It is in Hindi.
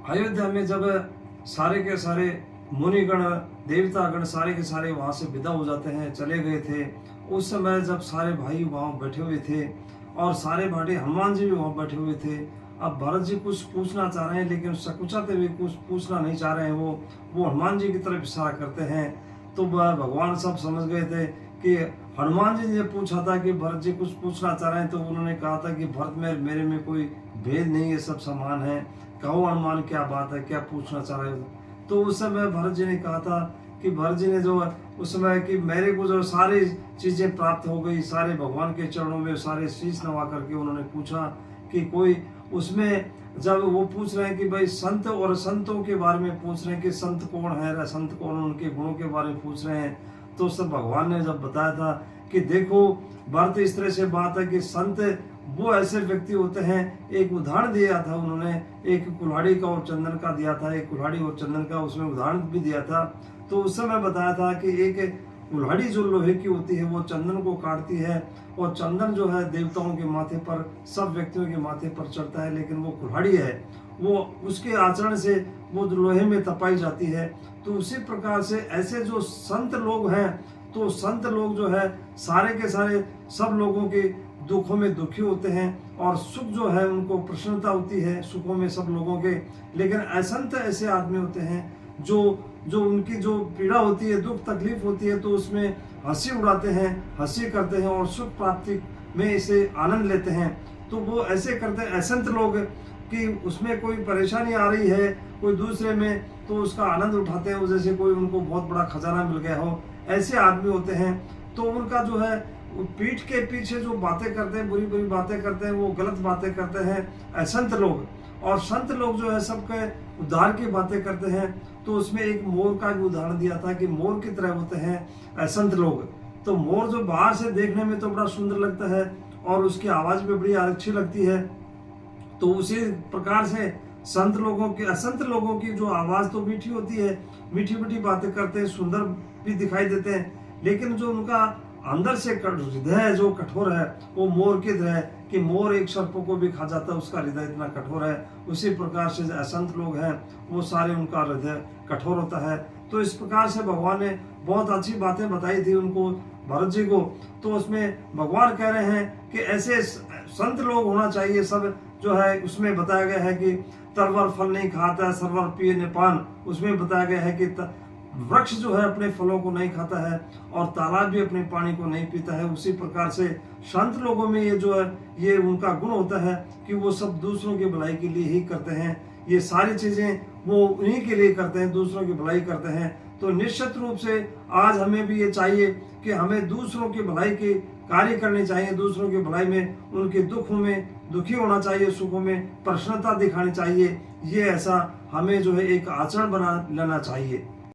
अयोध्या में जब सारे के सारे मुनिगण देवतागण सारे के सारे वहाँ से विदा हो जाते हैं, चले गए थे, उस समय जब सारे भाई वहाँ बैठे हुए थे और सारे भाटे हनुमान जी भी वहाँ बैठे हुए थे। अब भरत जी कुछ पूछना चाह रहे हैं लेकिन सकुचाते हुए कुछ पूछना नहीं चाह रहे हैं। वो हनुमान जी की तरफ इशारा करते हैं। तो भगवान सब समझ गए थे कि हनुमान जी ने पूछा था कि भरत जी कुछ पूछना चाह रहे हैं, तो उन्होंने कहा था कि भरत में मेरे में कोई भेद नहीं है, सब समान है, कहो हनुमान क्या बात है, क्या पूछना चाह रहे हो। तो उस समय भरत जी ने कहा था कि भरत जी ने जो उस समय कि मेरे को जो सारी चीज़ें प्राप्त हो गई, सारे भगवान के चरणों में सारे शीश नवा करके उन्होंने पूछा कि कोई उसमें, जब वो पूछ रहे हैं कि भाई संत और संतों के बारे में पूछ रहे हैं कि संत कौन है, संत कौन, उनके गुणों के बारे में पूछ रहे हैं। तो सब भगवान ने जब बताया था कि देखो भरत, इस तरह से बात है कि संत वो ऐसे व्यक्ति होते हैं। एक उदाहरण दिया था उन्होंने, एक कुल्हाड़ी का और चंदन का दिया था, एक कुल्हाड़ी और चंदन का उसमें उदाहरण भी दिया था। तो उस समय बताया था कि एक कुल्हाड़ी जो लोहे की होती है वो चंदन को काटती है, और चंदन जो है देवताओं के माथे पर, सब व्यक्तियों के माथे पर चढ़ता है, लेकिन वो कुल्हाड़ी है वो उसके आचरण से वो लोहे में तपाई जाती है। तो उसी प्रकार से ऐसे जो संत लोग हैं, तो संत लोग जो है सारे के सारे सब लोगों के दुखों में दुखी होते हैं, और सुख जो है उनको प्रसन्नता होती है सुखों में सब लोगों के। लेकिन असंत ऐसे आदमी होते हैं जो उनकी जो पीड़ा होती है, दुख तकलीफ होती है, तो उसमें हंसी उड़ाते हैं, हंसी करते हैं और सुख प्राप्ति में इसे आनंद लेते हैं। तो वो ऐसे करते हैं असंत लोग कि उसमें कोई परेशानी आ रही है कोई दूसरे में, तो उसका आनंद उठाते हैं जैसे कोई उनको बहुत बड़ा खजाना मिल गया हो, ऐसे आदमी होते हैं। तो उनका जो है पीठ के पीछे जो बातें करते हैं, बुरी बुरी बातें करते हैं, वो गलत बातें करते हैं असंत लोग। और संत लोग जो है सबके उद्धार की बातें करते हैं। तो उसमें एक मोर का भी उदाहरण दिया था कि मोर की तरह होते हैं असंत लोग। तो मोर जो बाहर से देखने में तो बड़ा सुंदर लगता है और उसकी आवाज भी बड़ी अच्छी लगती है, तो उसी प्रकार से संत लोगों की, असंत लोगों की जो आवाज तो मीठी होती है, मीठी मीठी बातें करते हैं, सुंदर भी दिखाई देते हैं, लेकिन जो उनका अंदर से हृदय है जो कठोर है, वो मोर की तरह है कि मोर एक सर्प को भी खा जाता है, उसका हृदय इतना कठोर है। उसी प्रकार से असंत लोग हैं वो सारे उनका हृदय कठोर होता है। तो इस प्रकार से भगवान ने बहुत अच्छी बातें बताई थी उनको, भरत जी को। तो उसमें भगवान कह रहे हैं कि ऐसे संत लोग होना चाहिए सब जो है। उसमें बताया गया है कि तरवर फल नहीं खाता है, सरवर पिए न पान। उसमें बताया गया है कि वृक्ष जो है अपने फलों को नहीं खाता है और तालाब भी अपने पानी को नहीं पीता है। उसी प्रकार से संत लोगों में ये जो है ये उनका गुण होता है कि वो सब दूसरों की भलाई के लिए ही करते हैं। ये सारी चीजें वो उन्हीं के लिए करते हैं, दूसरों की भलाई करते हैं। तो निश्चित रूप से आज हमें भी ये चाहिए कि हमें दूसरों की भलाई के कार्य करने चाहिए, दूसरों की भलाई में, उनके दुखों में दुखी होना चाहिए, सुखों में प्रसन्नता दिखानी चाहिए। ये ऐसा हमें जो है एक आचरण बना लेना चाहिए।